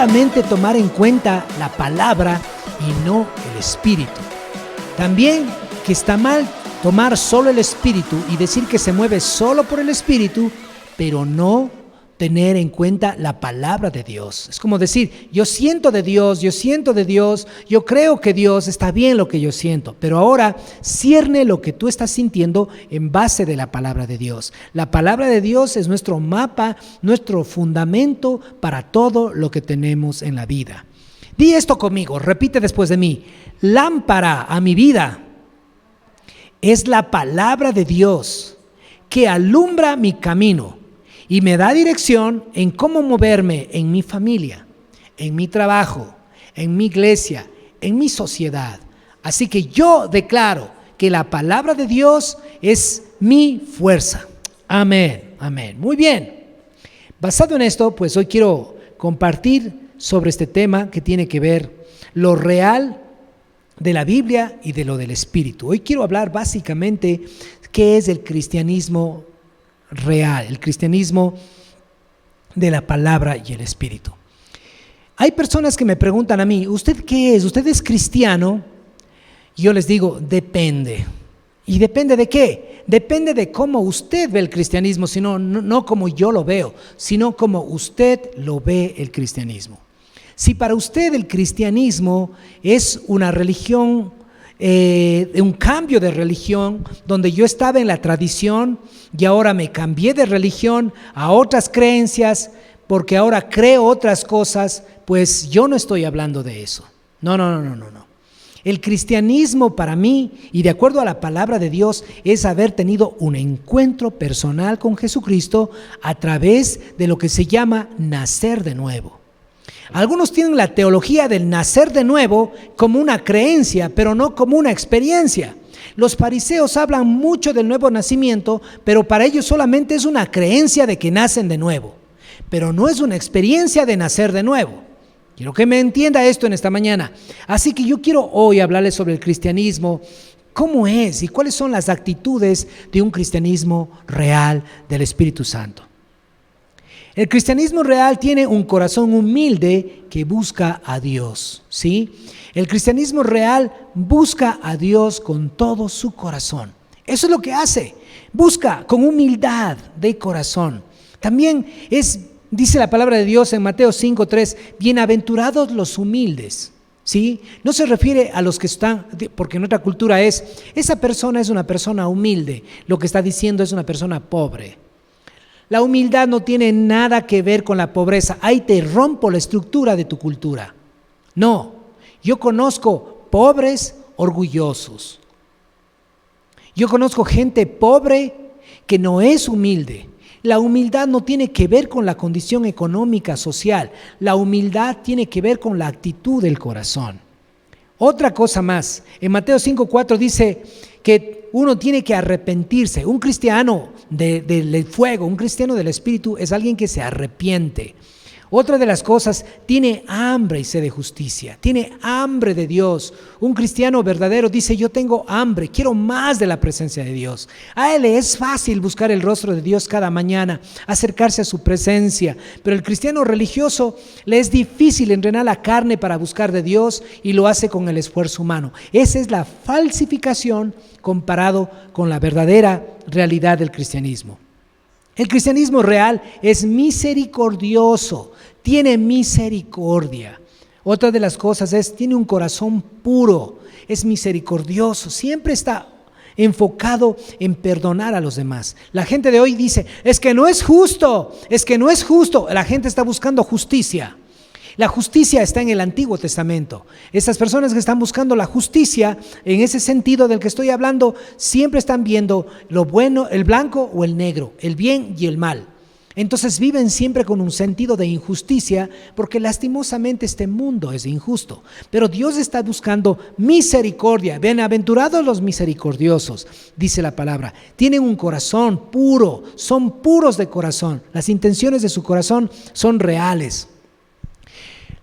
solamente tomar en cuenta la palabra y no el espíritu. También que está mal tomar solo el espíritu y decir que se mueve solo por el espíritu, pero no tener en cuenta la palabra de Dios. Es como decir, yo siento de Dios, yo creo que Dios, está bien lo que yo siento, pero ahora cierne lo que tú estás sintiendo en base de la palabra de Dios. La palabra de Dios es nuestro mapa, nuestro fundamento para todo lo que tenemos en la vida. Di esto conmigo, repite después de mí: lámpara a mi vida es la palabra de Dios que alumbra mi camino y me da dirección en cómo moverme en mi familia, en mi trabajo, en mi iglesia, en mi sociedad. Así que yo declaro que la palabra de Dios es mi fuerza. Amén, amén. Muy bien. Basado en esto, pues hoy quiero compartir sobre este tema que tiene que ver lo real de la Biblia y de lo del Espíritu. Hoy quiero hablar básicamente qué es el cristianismo real, el cristianismo de la palabra y el Espíritu. Hay personas que me preguntan a mí: ¿usted qué es? ¿Usted es cristiano? Y yo les digo: depende. ¿Y depende de qué? Depende de cómo usted ve el cristianismo, sino no como yo lo veo, sino como usted lo ve el cristianismo. Si para usted el cristianismo es una religión, un cambio de religión, donde yo estaba en la tradición y ahora me cambié de religión a otras creencias porque ahora creo otras cosas, pues yo no estoy hablando de eso. No. El cristianismo para mí, y de acuerdo a la palabra de Dios, es haber tenido un encuentro personal con Jesucristo a través de lo que se llama nacer de nuevo. Algunos tienen la teología del nacer de nuevo como una creencia, pero no como una experiencia. Los fariseos hablan mucho del nuevo nacimiento, pero para ellos solamente es una creencia de que nacen de nuevo, pero no es una experiencia de nacer de nuevo. Quiero que me entienda esto en esta mañana. Así que yo quiero hoy hablarles sobre el cristianismo, cómo es y cuáles son las actitudes de un cristianismo real del Espíritu Santo. El cristianismo real tiene un corazón humilde que busca a Dios, ¿sí? El cristianismo real busca a Dios con todo su corazón. Eso es lo que hace. Busca con humildad de corazón. También dice la palabra de Dios en Mateo 5:3, bienaventurados los humildes, ¿sí? No se refiere a los que están, porque en otra cultura esa persona es una persona humilde. Lo que está diciendo es una persona pobre. La humildad no tiene nada que ver con la pobreza. Ahí te rompo la estructura de tu cultura. No, yo conozco pobres orgullosos. Yo conozco gente pobre que no es humilde. La humildad no tiene que ver con la condición económica, social. La humildad tiene que ver con la actitud del corazón. Otra cosa más, en Mateo 5:4 dice que uno tiene que arrepentirse. Un cristiano del fuego, un cristiano del Espíritu es alguien que se arrepiente. Otra de las cosas, tiene hambre y sed de justicia, tiene hambre de Dios. Un cristiano verdadero dice: yo tengo hambre, quiero más de la presencia de Dios. A él le es fácil buscar el rostro de Dios cada mañana, acercarse a su presencia, pero el cristiano religioso le es difícil entrenar la carne para buscar de Dios y lo hace con el esfuerzo humano. Esa es la falsificación comparado con la verdadera realidad del cristianismo. El cristianismo real es misericordioso, tiene misericordia. Otra de las cosas tiene un corazón puro, es misericordioso, siempre está enfocado en perdonar a los demás. La gente de hoy dice: es que no es justo. La gente está buscando justicia. La justicia está en el Antiguo Testamento. Estas personas que están buscando la justicia, en ese sentido del que estoy hablando, siempre están viendo lo bueno, el blanco o el negro, el bien y el mal. Entonces viven siempre con un sentido de injusticia, porque lastimosamente este mundo es injusto. Pero Dios está buscando misericordia. Bienaventurados los misericordiosos, dice la palabra. Tienen un corazón puro, son puros de corazón. Las intenciones de su corazón son reales.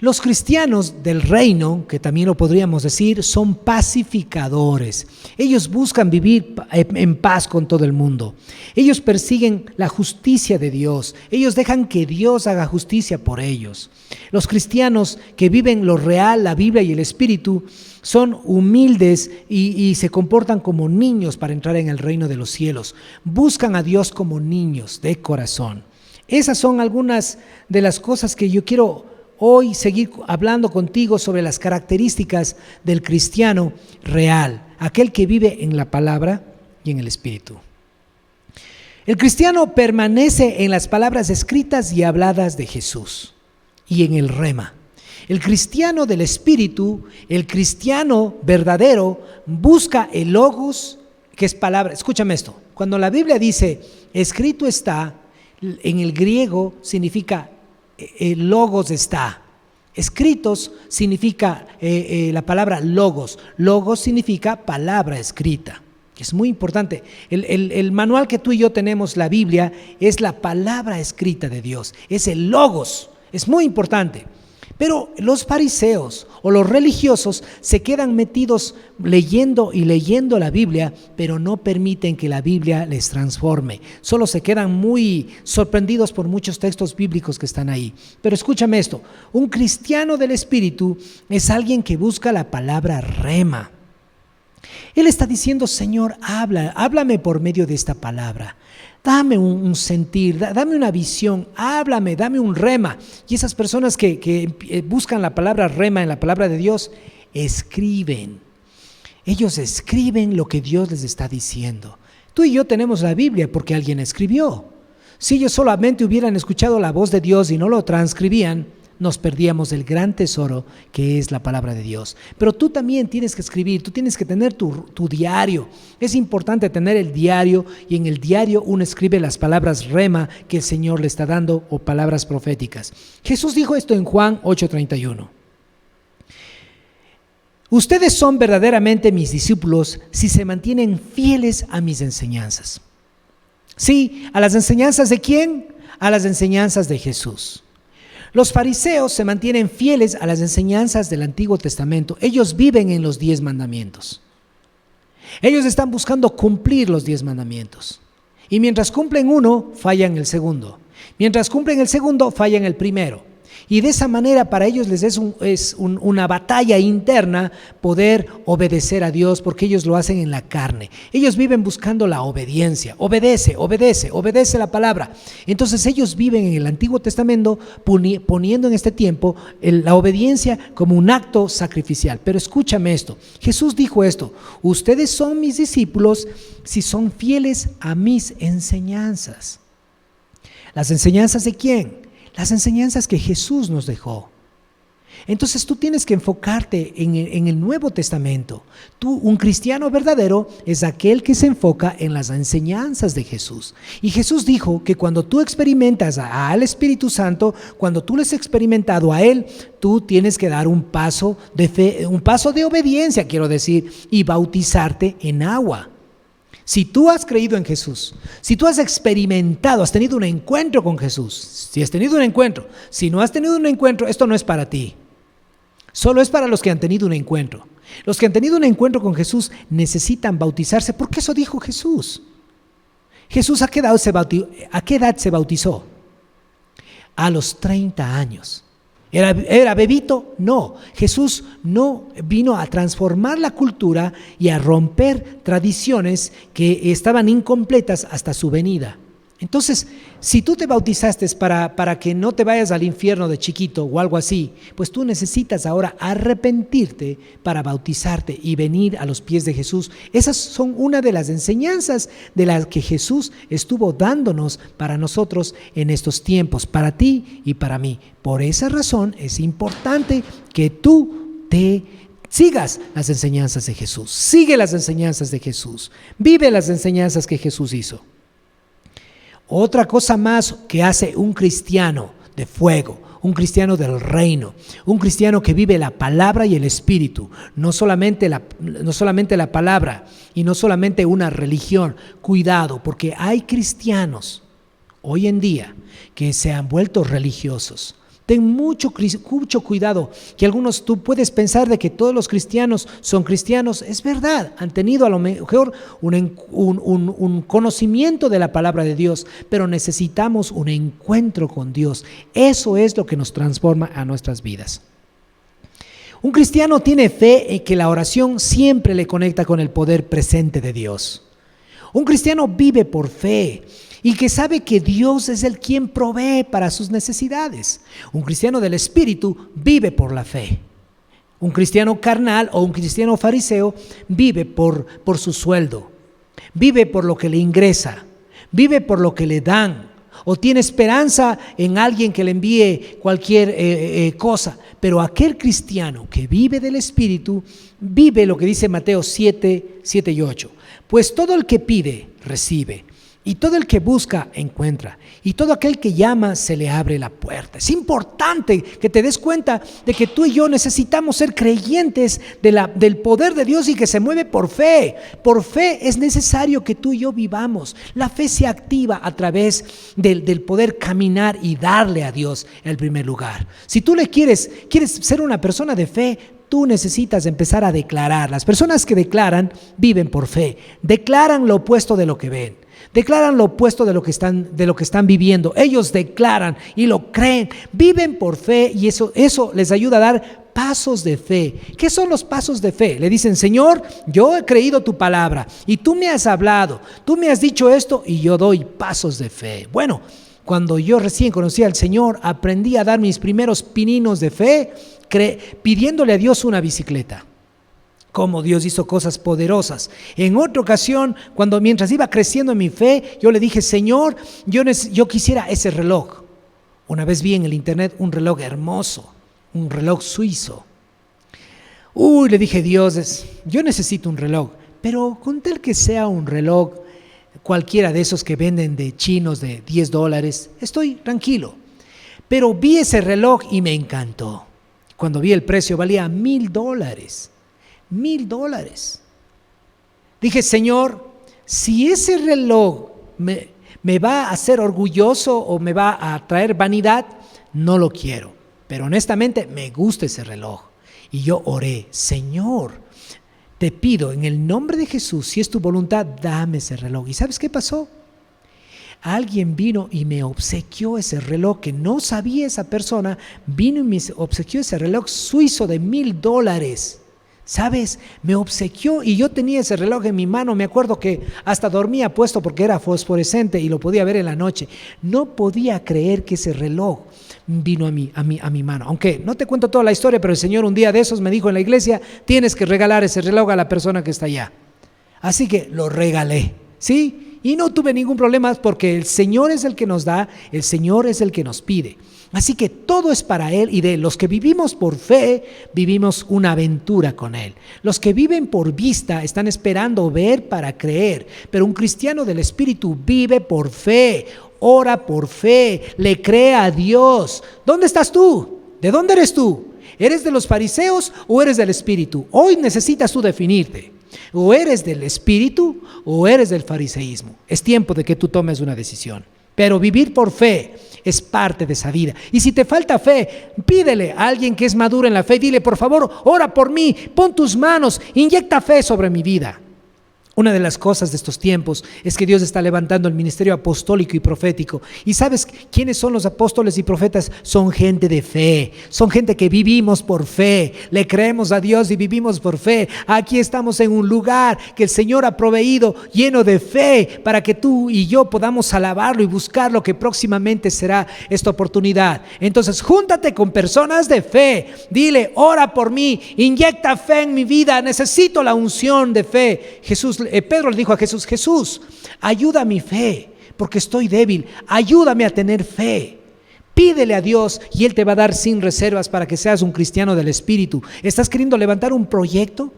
Los cristianos del reino, que también lo podríamos decir, son pacificadores. Ellos buscan vivir en paz con todo el mundo. Ellos persiguen la justicia de Dios. Ellos dejan que Dios haga justicia por ellos. Los cristianos que viven lo real, la Biblia y el Espíritu, son humildes y se comportan como niños para entrar en el reino de los cielos. Buscan a Dios como niños de corazón. Esas son algunas de las cosas que yo quiero hoy seguir hablando contigo sobre las características del cristiano real, aquel que vive en la palabra y en el Espíritu. El cristiano permanece en las palabras escritas y habladas de Jesús y en el rema. El cristiano del Espíritu, el cristiano verdadero, busca el logos, que es palabra. Escúchame esto, cuando la Biblia dice escrito está, en el griego significa el logos está. Escritos significa la palabra logos. Logos significa palabra escrita. Es muy importante. El manual que tú y yo tenemos, la Biblia, es la palabra escrita de Dios. Es el logos. Es muy importante. Pero los fariseos o los religiosos se quedan metidos leyendo y leyendo la Biblia, pero no permiten que la Biblia les transforme. Solo se quedan muy sorprendidos por muchos textos bíblicos que están ahí. Pero escúchame esto, un cristiano del Espíritu es alguien que busca la palabra rema. Él está diciendo: Señor, háblame por medio de esta palabra. Dame un sentir, dame una visión, háblame, dame un rema. Y esas personas que buscan la palabra rema en la palabra de Dios, escriben. Ellos escriben lo que Dios les está diciendo. Tú y yo tenemos la Biblia porque alguien escribió. Si ellos solamente hubieran escuchado la voz de Dios y no lo transcribían, nos perdíamos el gran tesoro que es la palabra de Dios. Pero tú también tienes que escribir, tú tienes que tener tu diario. Es importante tener el diario, y en el diario uno escribe las palabras rema que el Señor le está dando, o palabras proféticas. Jesús dijo esto en Juan 8:31. Ustedes son verdaderamente mis discípulos si se mantienen fieles a mis enseñanzas. Sí, ¿a las enseñanzas de quién? A las enseñanzas de Jesús. Los fariseos se mantienen fieles a las enseñanzas del Antiguo Testamento. Ellos viven en los 10 mandamientos. Ellos están buscando cumplir los 10 mandamientos. Y mientras cumplen uno, fallan el segundo. Mientras cumplen el segundo, fallan el primero. Y de esa manera para ellos les es una batalla interna poder obedecer a Dios, porque ellos lo hacen en la carne. Ellos viven buscando la obediencia. Obedece la palabra. Entonces ellos viven en el Antiguo Testamento poniendo en este tiempo la obediencia como un acto sacrificial. Pero escúchame esto. Jesús dijo esto: ustedes son mis discípulos si son fieles a mis enseñanzas. ¿Las enseñanzas de quién? Las enseñanzas que Jesús nos dejó. Entonces tú tienes que enfocarte en el Nuevo Testamento. Un cristiano verdadero es aquel que se enfoca en las enseñanzas de Jesús. Y Jesús dijo que cuando tú experimentas al Espíritu Santo, cuando tú le has experimentado a Él, tú tienes que dar un paso de fe, un paso de obediencia, quiero decir, y bautizarte en agua. Si tú has creído en Jesús, si tú has experimentado, has tenido un encuentro con Jesús, si has tenido un encuentro, si no has tenido un encuentro, esto no es para ti. Solo es para los que han tenido un encuentro. Los que han tenido un encuentro con Jesús necesitan bautizarse, porque eso dijo Jesús. Jesús, ¿a qué edad se bautizó? A los 30 años. ¿Era bebito? No. Jesús no vino a transformar la cultura y a romper tradiciones que estaban incompletas hasta su venida. Entonces, si tú te bautizaste para que no te vayas al infierno de chiquito o algo así, pues tú necesitas ahora arrepentirte para bautizarte y venir a los pies de Jesús. Esas son una de las enseñanzas de las que Jesús estuvo dándonos para nosotros en estos tiempos, para ti y para mí. Por esa razón es importante que tú te sigas las enseñanzas de Jesús. Sigue las enseñanzas de Jesús. Vive las enseñanzas que Jesús hizo. Otra cosa más que hace un cristiano de fuego, un cristiano del reino, un cristiano que vive la palabra y el Espíritu, no solamente la palabra y no solamente una religión. Cuidado, porque hay cristianos hoy en día que se han vuelto religiosos, Ten mucho cuidado, que algunos tú puedes pensar de que todos los cristianos son cristianos. Es verdad, han tenido a lo mejor un conocimiento de la palabra de Dios, pero necesitamos un encuentro con Dios. Eso es lo que nos transforma a nuestras vidas. Un cristiano tiene fe en que la oración siempre le conecta con el poder presente de Dios. Un cristiano vive por fe y que sabe que Dios es el quien provee para sus necesidades. Un cristiano del Espíritu vive por la fe. Un cristiano carnal o un cristiano fariseo vive por su sueldo, vive por lo que le ingresa, vive por lo que le dan, o tiene esperanza en alguien que le envíe cualquier cosa. Pero aquel cristiano que vive del Espíritu vive lo que dice Mateo 7 y 8. Pues todo el que pide, recibe. Y todo el que busca, encuentra. Y todo aquel que llama, se le abre la puerta. Es importante que te des cuenta de que tú y yo necesitamos ser creyentes del poder de Dios y que se mueve por fe. Por fe es necesario que tú y yo vivamos. La fe se activa a través del poder caminar y darle a Dios el primer lugar. Si tú quieres ser una persona de fe, tú necesitas empezar a declarar. Las personas que declaran viven por fe. Declaran lo opuesto de lo que ven. Declaran lo opuesto de lo que están viviendo. Ellos declaran y lo creen. Viven por fe y eso les ayuda a dar pasos de fe. ¿Qué son los pasos de fe? Le dicen: Señor, yo he creído tu palabra y tú me has hablado. Tú me has dicho esto y yo doy pasos de fe. Bueno, cuando yo recién conocí al Señor, aprendí a dar mis primeros pininos de fe pidiéndole a Dios una bicicleta. Cómo Dios hizo cosas poderosas. En otra ocasión, mientras iba creciendo en mi fe, yo le dije: Señor, yo quisiera ese reloj. Una vez vi en el internet un reloj hermoso, un reloj suizo. Le dije: Dios, yo necesito un reloj, pero con tal que sea un reloj cualquiera de esos que venden de chinos de $10, estoy tranquilo. Pero vi ese reloj y me encantó. Cuando vi el precio, valía $1,000. $1,000. Dije: Señor, si ese reloj me va a hacer orgulloso o me va a traer vanidad, no lo quiero. Pero honestamente me gusta ese reloj. Y yo oré: Señor, te pido en el nombre de Jesús, si es tu voluntad, dame ese reloj. ¿Y sabes qué pasó? Alguien vino y me obsequió ese reloj que no sabía esa persona. Vino y me obsequió ese reloj suizo de $1,000. ¿Sabes? Me obsequió y yo tenía ese reloj en mi mano. Me acuerdo que hasta dormía puesto porque era fosforescente y lo podía ver en la noche. No podía creer que ese reloj vino a mi mano. Aunque no te cuento toda la historia, pero el Señor un día de esos me dijo en la iglesia: tienes que regalar ese reloj a la persona que está allá. Así que lo regalé, ¿sí? Y no tuve ningún problema porque el Señor es el que nos da, el Señor es el que nos pide. Así que todo es para Él, y de los que vivimos por fe, vivimos una aventura con Él. Los que viven por vista están esperando ver para creer, pero un cristiano del Espíritu vive por fe, ora por fe, le cree a Dios. ¿Dónde estás tú? ¿De dónde eres tú? ¿Eres de los fariseos o eres del Espíritu? Hoy necesitas tú definirte. O eres del Espíritu o eres del fariseísmo. Es tiempo de que tú tomes una decisión. Pero vivir por fe es parte de esa vida. Y si te falta fe, pídele a alguien que es maduro en la fe. Dile: por favor, ora por mí, pon tus manos, inyecta fe sobre mi vida. Una de las cosas de estos tiempos es que Dios está levantando el ministerio apostólico y profético. ¿Y sabes quiénes son los apóstoles y profetas? Son gente de fe, son gente que vivimos por fe, le creemos a Dios y vivimos por fe. Aquí estamos en un lugar que el Señor ha proveído lleno de fe para que tú y yo podamos alabarlo y buscar lo que próximamente será esta oportunidad. Entonces, júntate con personas de fe, dile: ora por mí, inyecta fe en mi vida, necesito la unción de fe. Pedro le dijo a Jesús: Jesús, ayuda a mi fe, porque estoy débil, ayúdame a tener fe. Pídele a Dios y Él te va a dar sin reservas para que seas un cristiano del Espíritu. ¿Estás queriendo levantar un proyecto?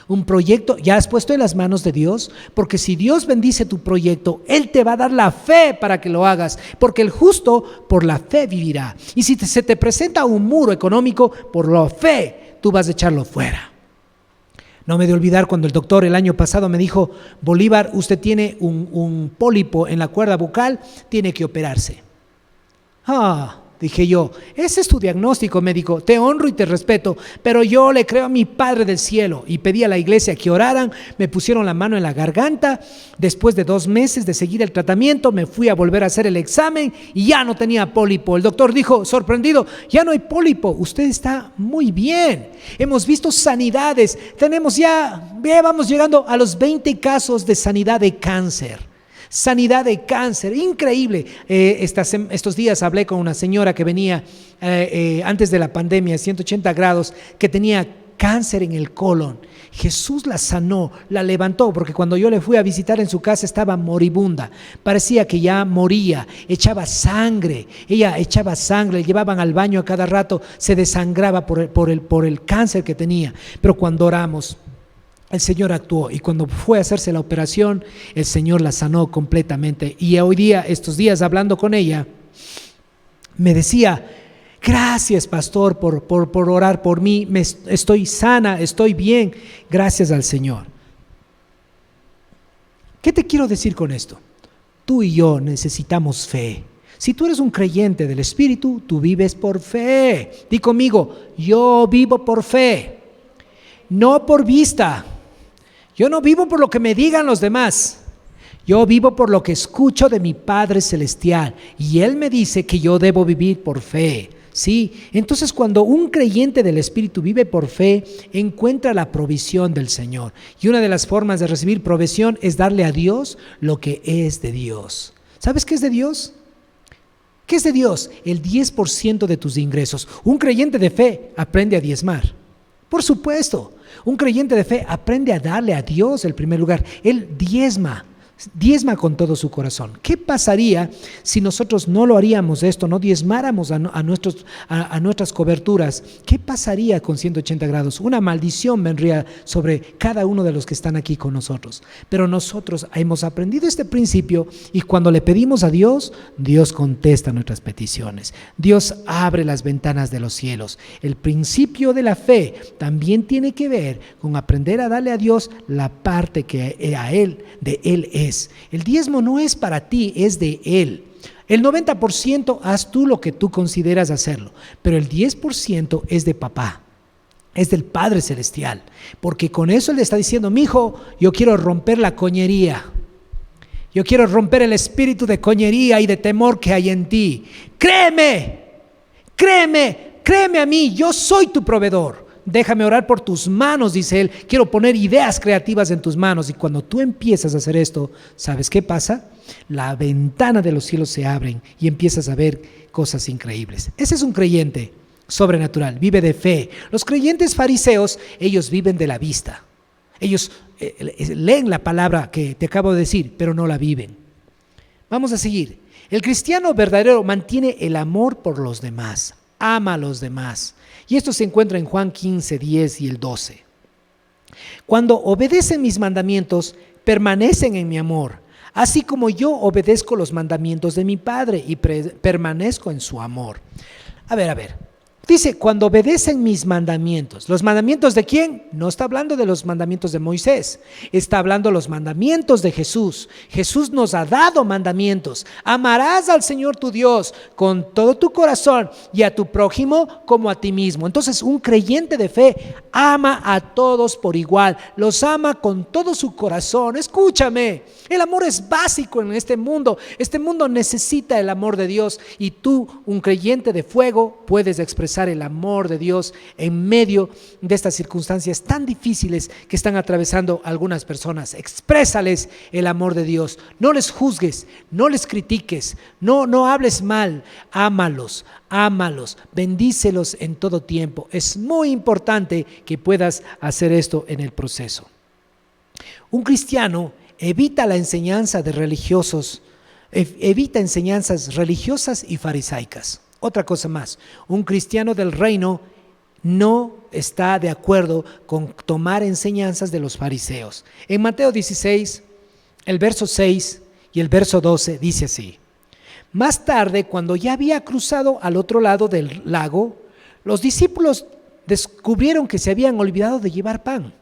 Un proyecto, ¿ya has puesto en las manos de Dios? Porque si Dios bendice tu proyecto, Él te va a dar la fe para que lo hagas, porque el justo por la fe vivirá. Y si se te presenta un muro económico, por la fe tú vas a echarlo fuera. No me he de olvidar cuando el doctor el año pasado me dijo: Bolívar, usted tiene un pólipo en la cuerda bucal, tiene que operarse. dije yo. Ese es tu diagnóstico, médico. Te honro y te respeto, pero yo le creo a mi Padre del cielo. Y pedí a la iglesia que oraran, me pusieron la mano en la garganta. Después de 2 meses de seguir el tratamiento, me fui a volver a hacer el examen y ya no tenía pólipo. El doctor dijo, sorprendido, ya no hay pólipo, usted está muy bien. Hemos visto sanidades, vamos llegando a los 20 casos de sanidad de cáncer. Sanidad de cáncer, increíble. Estos días hablé con una señora que venía antes de la pandemia, 180 grados, que tenía cáncer en el colon. Jesús la sanó, la levantó, porque cuando yo le fui a visitar en su casa estaba moribunda, parecía que ya moría, echaba sangre, ella echaba sangre, le llevaban al baño a cada rato, se desangraba por el cáncer que tenía. Pero cuando oramos, el Señor actuó, y cuando fue a hacerse la operación, el Señor la sanó completamente. Y hoy día, estos días hablando con ella, me decía, gracias, pastor, por orar por mí, estoy sana, estoy bien, gracias al Señor. ¿Qué te quiero decir con esto? Tú y yo necesitamos fe. Si tú eres un creyente del Espíritu, tú vives por fe. Di conmigo, yo vivo por fe, no por vista. Yo no vivo por lo que me digan los demás. Yo vivo por lo que escucho de mi Padre Celestial, y Él me dice que yo debo vivir por fe. ¿Sí? Entonces, cuando un creyente del Espíritu vive por fe, encuentra la provisión del Señor. Y una de las formas de recibir provisión es darle a Dios lo que es de Dios. ¿Sabes qué es de Dios? ¿Qué es de Dios? El 10% de tus ingresos. Un creyente de fe aprende a diezmar. Por supuesto, un creyente de fe aprende a darle a Dios el primer lugar. Él diezma con todo su corazón. ¿Qué pasaría si nosotros no lo haríamos esto, no diezmáramos a nuestras coberturas? ¿Qué pasaría con 180 grados? Una maldición vendría sobre cada uno de los que están aquí con nosotros. Pero nosotros hemos aprendido este principio, y cuando le pedimos a Dios, Dios contesta nuestras peticiones. Dios abre las ventanas de los cielos. El principio de la fe también tiene que ver con aprender a darle a Dios la parte que de Él es. El diezmo no es para ti, es de Él. El 90% haz tú lo que tú consideras hacerlo, pero el 10% es de papá, es del Padre Celestial, porque con eso Él le está diciendo, mi hijo, yo quiero romper la coñería, yo quiero romper el espíritu de coñería y de temor que hay en ti. Créeme a mí, yo soy tu proveedor. Déjame orar por tus manos, dice Él. Quiero poner ideas creativas en tus manos. Y cuando tú empiezas a hacer esto, ¿sabes qué pasa? La ventana de los cielos se abren y empiezas a ver cosas increíbles. Ese es un creyente sobrenatural, vive de fe. Los creyentes fariseos, ellos viven de la vista. Ellos leen la palabra que te acabo de decir, pero no la viven. Vamos a seguir. El cristiano verdadero mantiene el amor por los demás, ama a los demás. Y esto se encuentra en Juan 15, 10 y el 12. Cuando obedecen mis mandamientos, permanecen en mi amor, así como yo obedezco los mandamientos de mi Padre y permanezco en su amor. A ver. Dice, cuando obedecen mis mandamientos. ¿Los mandamientos de quién? No está hablando de los mandamientos de Moisés. Está hablando de los mandamientos de Jesús. Jesús nos ha dado mandamientos. Amarás al Señor tu Dios con todo tu corazón y a tu prójimo como a ti mismo. Entonces, un creyente de fe ama a todos por igual. Los ama con todo su corazón. Escúchame, el amor es básico en este mundo. Este mundo necesita el amor de Dios, y tú, un creyente de fuego, puedes expresar el amor de Dios en medio de estas circunstancias tan difíciles que están atravesando algunas personas. Exprésales el amor de Dios. No les juzgues, no les critiques, no hables mal. Ámalos, bendícelos en todo tiempo. Es muy importante que puedas hacer esto en el proceso. Un cristiano evita la enseñanza de religiosos, evita enseñanzas religiosas y farisaicas. Otra cosa más, un cristiano del reino no está de acuerdo con tomar enseñanzas de los fariseos. En Mateo 16, el verso 6 y el verso 12 dice así: más tarde, cuando ya había cruzado al otro lado del lago, los discípulos descubrieron que se habían olvidado de llevar pan.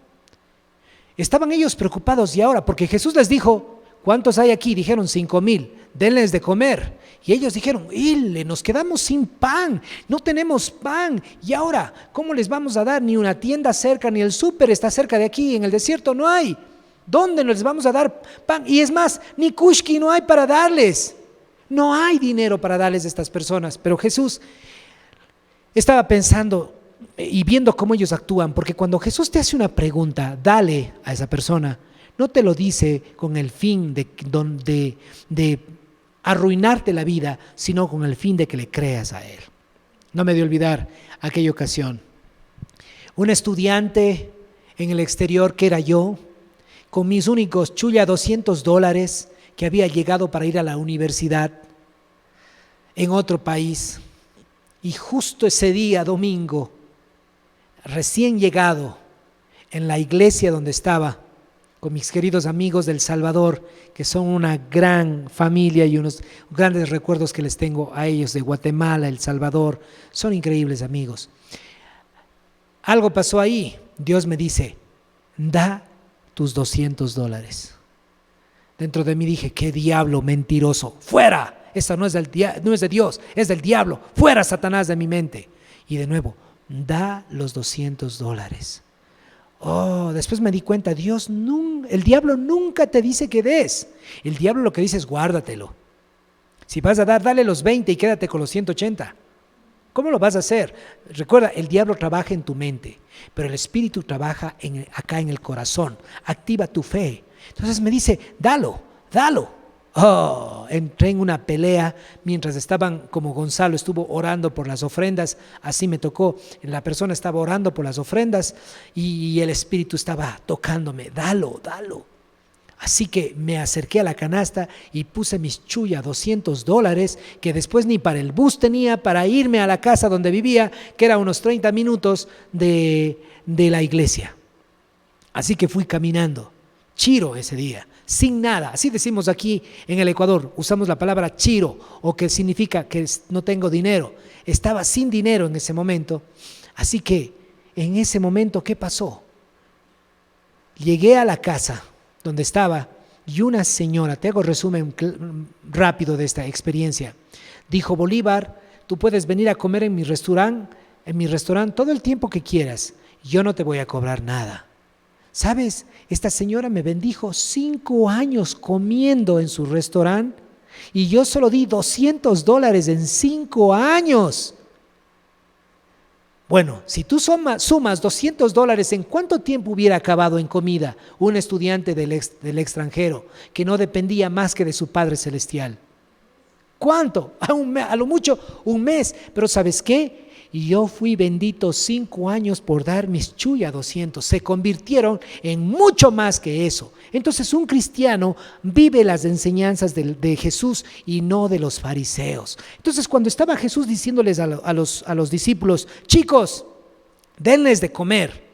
Estaban ellos preocupados y ahora, porque Jesús les dijo, ¿cuántos hay aquí? Dijeron 5,000, denles de comer. Y ellos dijeron, ¡ile! Nos quedamos sin pan, no tenemos pan. Y ahora, ¿cómo les vamos a dar? Ni una tienda cerca, ni el súper está cerca de aquí, en el desierto no hay. ¿Dónde les vamos a dar pan? Y es más, ni kushki no hay para darles. No hay dinero para darles a estas personas. Pero Jesús estaba pensando y viendo cómo ellos actúan, porque cuando Jesús te hace una pregunta, dale a esa persona, no te lo dice con el fin de arruinarte la vida, sino con el fin de que le creas a Él. No me de olvidar aquella ocasión. Un estudiante en el exterior que era yo, con mis únicos chulla $200 que había llegado para ir a la universidad en otro país. Y justo ese día, domingo, recién llegado en la iglesia donde estaba, con mis queridos amigos del Salvador, que son una gran familia y unos grandes recuerdos que les tengo a ellos de Guatemala, El Salvador, son increíbles amigos. Algo pasó ahí, Dios me dice, da tus $200. Dentro de mí dije, qué diablo mentiroso, fuera, esta no es de Dios, es del diablo, fuera Satanás de mi mente. Y de nuevo, da los $200. Oh, después me di cuenta, el diablo nunca te dice que des. El diablo lo que dice es guárdatelo. Si vas a dar, dale los 20 y quédate con los 180. ¿Cómo lo vas a hacer? Recuerda, el diablo trabaja en tu mente, pero el espíritu trabaja acá en el corazón. Activa tu fe. Entonces me dice, dalo. Oh, entré en una pelea mientras estaban, como Gonzalo estuvo orando por las ofrendas, así me tocó, la persona estaba orando por las ofrendas y el espíritu estaba tocándome, dalo. Así que me acerqué a la canasta y puse mis chulla $200 que después ni para el bus tenía para irme a la casa donde vivía, que era unos 30 minutos de la iglesia. Así que fui caminando, chiro ese día, sin nada. Así decimos aquí en el Ecuador, usamos la palabra chiro, o que significa que no tengo dinero. Estaba sin dinero en ese momento. Así que en ese momento, ¿qué pasó? Llegué a la casa donde estaba y una señora, te hago resumen rápido de esta experiencia, dijo, Bolívar, tú puedes venir a comer en mi restaurante todo el tiempo que quieras, yo no te voy a cobrar nada. ¿Sabes? Esta señora me bendijo 5 años comiendo en su restaurante y yo solo di $200 en 5 años. Bueno, si tú sumas $200, ¿en cuánto tiempo hubiera acabado en comida un estudiante del extranjero que no dependía más que de su Padre Celestial? ¿Cuánto? A lo mucho un mes. Pero ¿sabes qué? Y yo fui bendito 5 años por dar mis chulla 200. Se convirtieron en mucho más que eso. Entonces un cristiano vive las enseñanzas de Jesús y no de los fariseos. Entonces cuando estaba Jesús diciéndoles a los discípulos, chicos, denles de comer.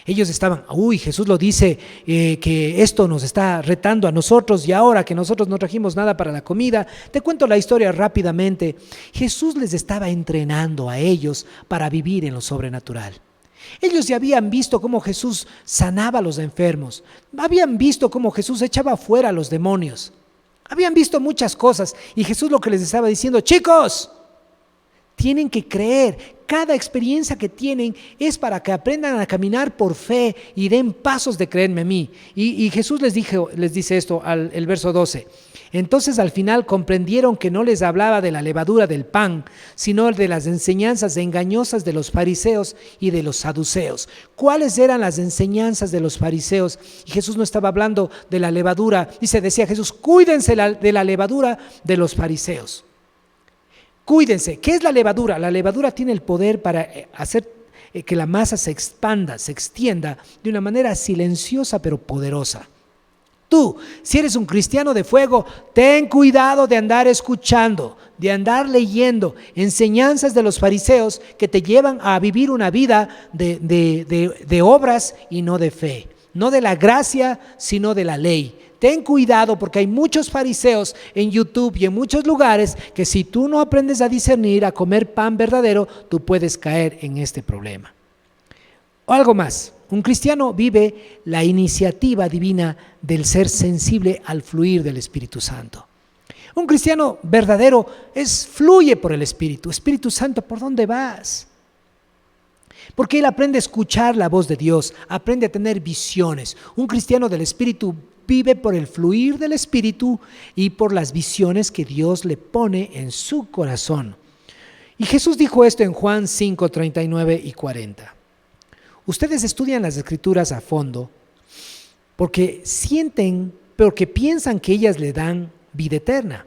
Ellos estaban, Jesús lo dice, que esto nos está retando a nosotros y ahora que nosotros no trajimos nada para la comida. Te cuento la historia rápidamente. Jesús les estaba entrenando a ellos para vivir en lo sobrenatural. Ellos ya habían visto cómo Jesús sanaba a los enfermos, habían visto cómo Jesús echaba fuera a los demonios, habían visto muchas cosas y Jesús lo que les estaba diciendo, chicos, tienen que creer. Cada experiencia que tienen es para que aprendan a caminar por fe y den pasos de creerme a mí. Y Jesús les dice esto, el verso 12. Entonces al final comprendieron que no les hablaba de la levadura del pan, sino de las enseñanzas engañosas de los fariseos y de los saduceos. ¿Cuáles eran las enseñanzas de los fariseos? Y Jesús no estaba hablando de la levadura. Decía Jesús, cuídense de la levadura de los fariseos. Cuídense. ¿Qué es la levadura? La levadura tiene el poder para hacer que la masa se expanda, se extienda de una manera silenciosa pero poderosa. Tú, si eres un cristiano de fuego, ten cuidado de andar escuchando, de andar leyendo enseñanzas de los fariseos que te llevan a vivir una vida de obras y no de fe, no de la gracia, sino de la ley. Ten cuidado porque hay muchos fariseos en YouTube y en muchos lugares que si tú no aprendes a discernir, a comer pan verdadero, tú puedes caer en este problema. O algo más, un cristiano vive la iniciativa divina del ser sensible al fluir del Espíritu Santo. Un cristiano verdadero fluye por el Espíritu. Espíritu Santo, ¿por dónde vas? Porque él aprende a escuchar la voz de Dios, aprende a tener visiones. Un cristiano del Espíritu vive por el fluir del Espíritu y por las visiones que Dios le pone en su corazón. Y Jesús dijo esto en Juan 5, 39 y 40. Ustedes estudian las Escrituras a fondo porque piensan que ellas le dan vida eterna.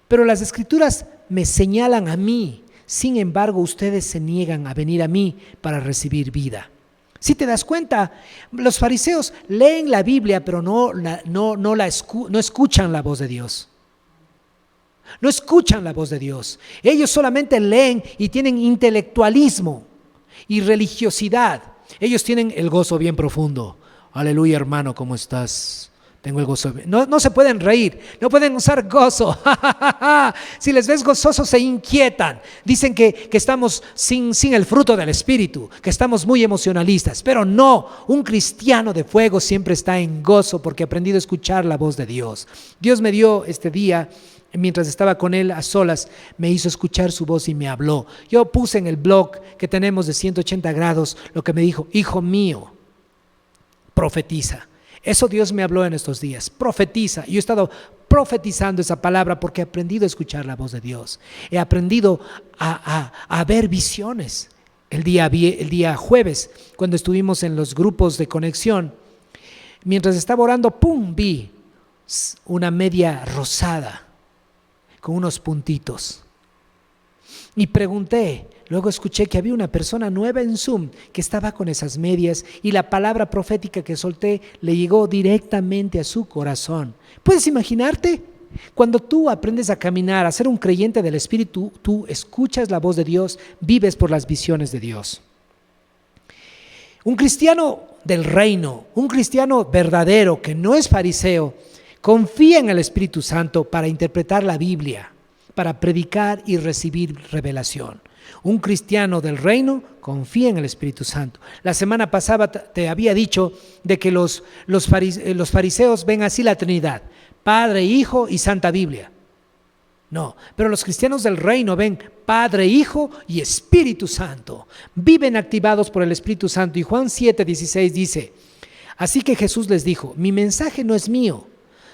Pero las Escrituras me señalan a mí. Sin embargo, ustedes se niegan a venir a mí para recibir vida. Si te das cuenta, los fariseos leen la Biblia, pero no escuchan la voz de Dios. No escuchan la voz de Dios. Ellos solamente leen y tienen intelectualismo y religiosidad. Ellos tienen el gozo bien profundo. Aleluya, hermano, ¿cómo estás? Tengo el gozo. No se pueden reír, no pueden usar gozo. Si les ves gozosos se inquietan. Dicen que estamos sin el fruto del Espíritu, que estamos muy emocionalistas. Pero no, un cristiano de fuego siempre está en gozo porque ha aprendido a escuchar la voz de Dios. Dios me dio este día, mientras estaba con Él a solas, me hizo escuchar su voz y me habló. Yo puse en el blog que tenemos de 180 grados lo que me dijo: hijo mío, profetiza. Eso Dios me habló en estos días, profetiza. Yo he estado profetizando esa palabra porque he aprendido a escuchar la voz de Dios. He aprendido a ver visiones. El día jueves, cuando estuvimos en los grupos de conexión, mientras estaba orando, ¡pum!, vi una media rosada con unos puntitos. Y pregunté, luego escuché que había una persona nueva en Zoom que estaba con esas medias y la palabra profética que solté le llegó directamente a su corazón. ¿Puedes imaginarte? Cuando tú aprendes a caminar, a ser un creyente del Espíritu, tú escuchas la voz de Dios, vives por las visiones de Dios. Un cristiano del reino, un cristiano verdadero que no es fariseo, confía en el Espíritu Santo para interpretar la Biblia, para predicar y recibir revelación. Un cristiano del reino confía en el Espíritu Santo. La semana pasada te había dicho de que los fariseos ven así la Trinidad: Padre, Hijo y Santa Biblia. No, pero los cristianos del reino ven Padre, Hijo y Espíritu Santo. Viven activados por el Espíritu Santo. Y Juan 7:16 dice: así que Jesús les dijo: mi mensaje no es mío,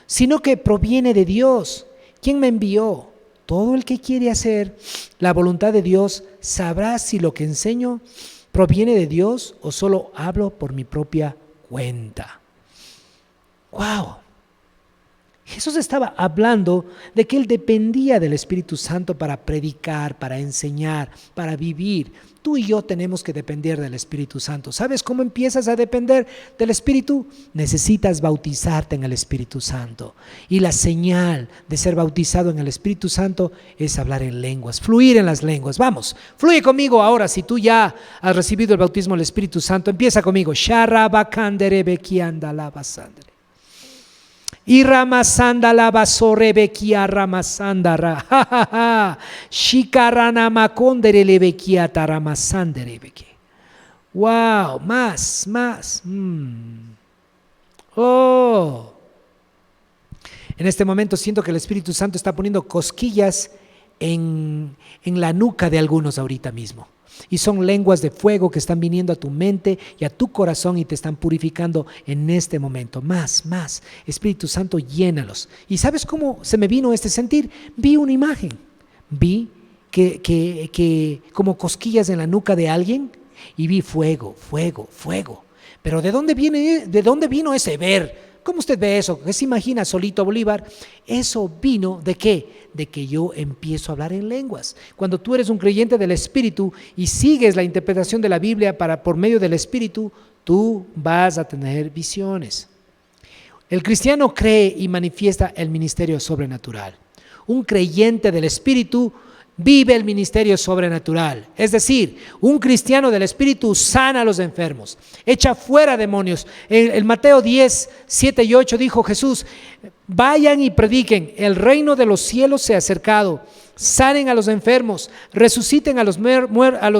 sino que proviene de Dios, quien me envió. Todo el que quiere hacer la voluntad de Dios sabrá si lo que enseño proviene de Dios o solo hablo por mi propia cuenta. ¡Wow! Jesús estaba hablando de que Él dependía del Espíritu Santo para predicar, para enseñar, para vivir. Tú y yo tenemos que depender del Espíritu Santo. ¿Sabes cómo empiezas a depender del Espíritu? Necesitas bautizarte en el Espíritu Santo. Y la señal de ser bautizado en el Espíritu Santo es hablar en lenguas, fluir en las lenguas. Vamos, fluye conmigo ahora. Si tú ya has recibido el bautismo del Espíritu Santo, empieza conmigo. Sharabakanderebekiandalabasandere. Y ramasanda la basorebekia ramasandara. Shikarana makondere lebekia taramasanderebeke. Wow, más. Oh. En este momento siento que el Espíritu Santo está poniendo cosquillas en la nuca de algunos ahorita mismo. Y son lenguas de fuego que están viniendo a tu mente y a tu corazón y te están purificando en este momento. Más. Espíritu Santo, llénalos. ¿Y sabes cómo se me vino este sentir? Vi una imagen. Vi que como cosquillas en la nuca de alguien y vi fuego. Pero ¿de dónde vino ese ver? ¿Cómo usted ve eso? ¿Qué se imagina solito Bolívar? Eso vino ¿de qué? De que yo empiezo a hablar en lenguas. Cuando tú eres un creyente del Espíritu y sigues la interpretación de la Biblia por medio del Espíritu, tú vas a tener visiones. El cristiano cree y manifiesta el ministerio sobrenatural. Un creyente del Espíritu vive el ministerio sobrenatural. Es decir, un cristiano del Espíritu sana a los enfermos, echa fuera demonios. En Mateo 10, 7 y 8 dijo Jesús: vayan y prediquen, el reino de los cielos se ha acercado. sanen a los enfermos, resuciten a los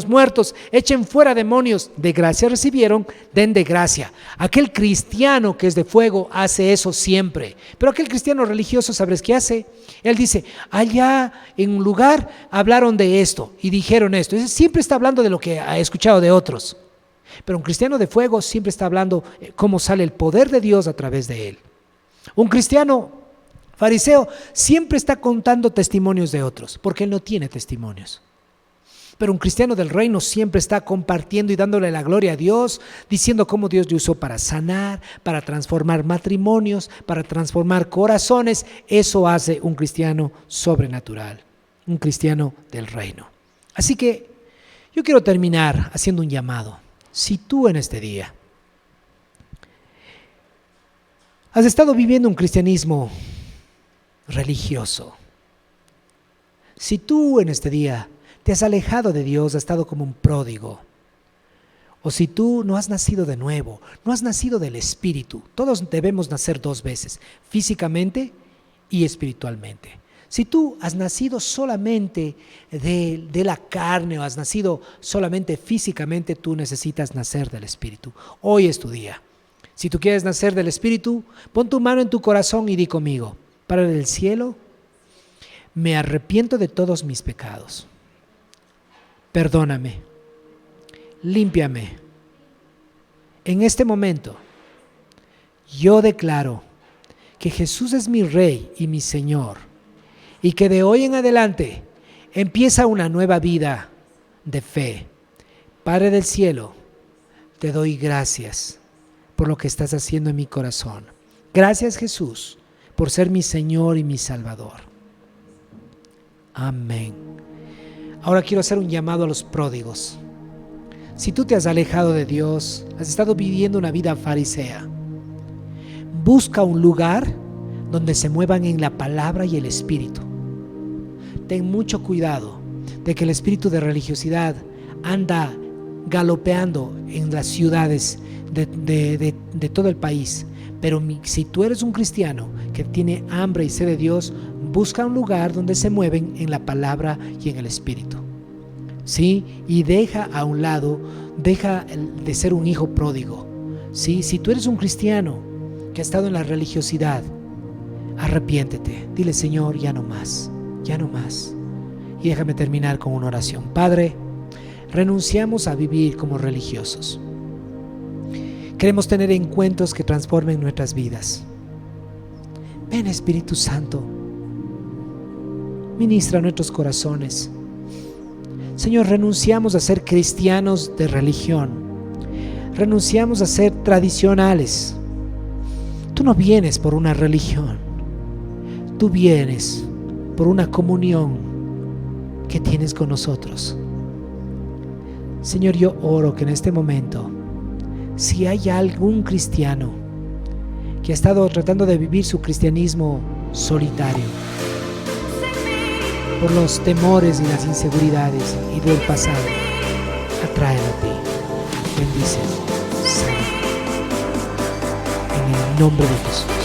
muertos, echen fuera demonios, de gracia recibieron, den de gracia. Aquel cristiano que es de fuego hace eso siempre, pero aquel cristiano religioso, ¿sabes qué hace? Él dice, allá en un lugar hablaron de esto y dijeron esto. Siempre está hablando de lo que ha escuchado de otros, pero un cristiano de fuego siempre está hablando cómo sale el poder de Dios a través de él. Un cristiano fariseo siempre está contando testimonios de otros, porque él no tiene testimonios. Pero un cristiano del reino siempre está compartiendo y dándole la gloria a Dios, diciendo cómo Dios le usó para sanar, para transformar matrimonios, para transformar corazones. Eso hace un cristiano sobrenatural, un cristiano del reino. Así que yo quiero terminar haciendo un llamado. Si tú en este día has estado viviendo un cristianismo religioso, si tú en este día te has alejado de Dios, has estado como un pródigo, o si tú no has nacido de nuevo, no has nacido del Espíritu, todos debemos nacer 2 veces, físicamente y espiritualmente. Si tú has nacido solamente de la carne o has nacido solamente físicamente, tú necesitas nacer del Espíritu. Hoy es tu día. Si tú quieres nacer del Espíritu, pon tu mano en tu corazón y di conmigo: Padre del cielo, me arrepiento de todos mis pecados. Perdóname, límpiame. En este momento, yo declaro que Jesús es mi Rey y mi Señor, y que de hoy en adelante empieza una nueva vida de fe. Padre del cielo, te doy gracias por lo que estás haciendo en mi corazón. Gracias, Jesús, por ser mi Señor y mi Salvador. Amén. Ahora quiero hacer un llamado a los pródigos. Si tú te has alejado de Dios, has estado viviendo una vida farisea, busca un lugar donde se muevan en la palabra y el Espíritu. Ten mucho cuidado de que el espíritu de religiosidad anda galopeando en las ciudades de todo el país. Pero si tú eres un cristiano que tiene hambre y sed de Dios, busca un lugar donde se mueven en la palabra y en el Espíritu. ¿Sí? Y deja a un lado, deja de ser un hijo pródigo. ¿Sí? Si tú eres un cristiano que ha estado en la religiosidad, arrepiéntete. Dile: Señor, ya no más, ya no más. Y déjame terminar con una oración. Padre, renunciamos a vivir como religiosos. Queremos tener encuentros que transformen nuestras vidas. Ven, Espíritu Santo, ministra nuestros corazones. Señor, renunciamos a ser cristianos de religión. Renunciamos a ser tradicionales. Tú no vienes por una religión. Tú vienes por una comunión que tienes con nosotros. Señor, yo oro que en este momento, si hay algún cristiano que ha estado tratando de vivir su cristianismo solitario, por los temores y las inseguridades y del pasado, atráelo a ti. Bendice, sana. En el nombre de Jesús.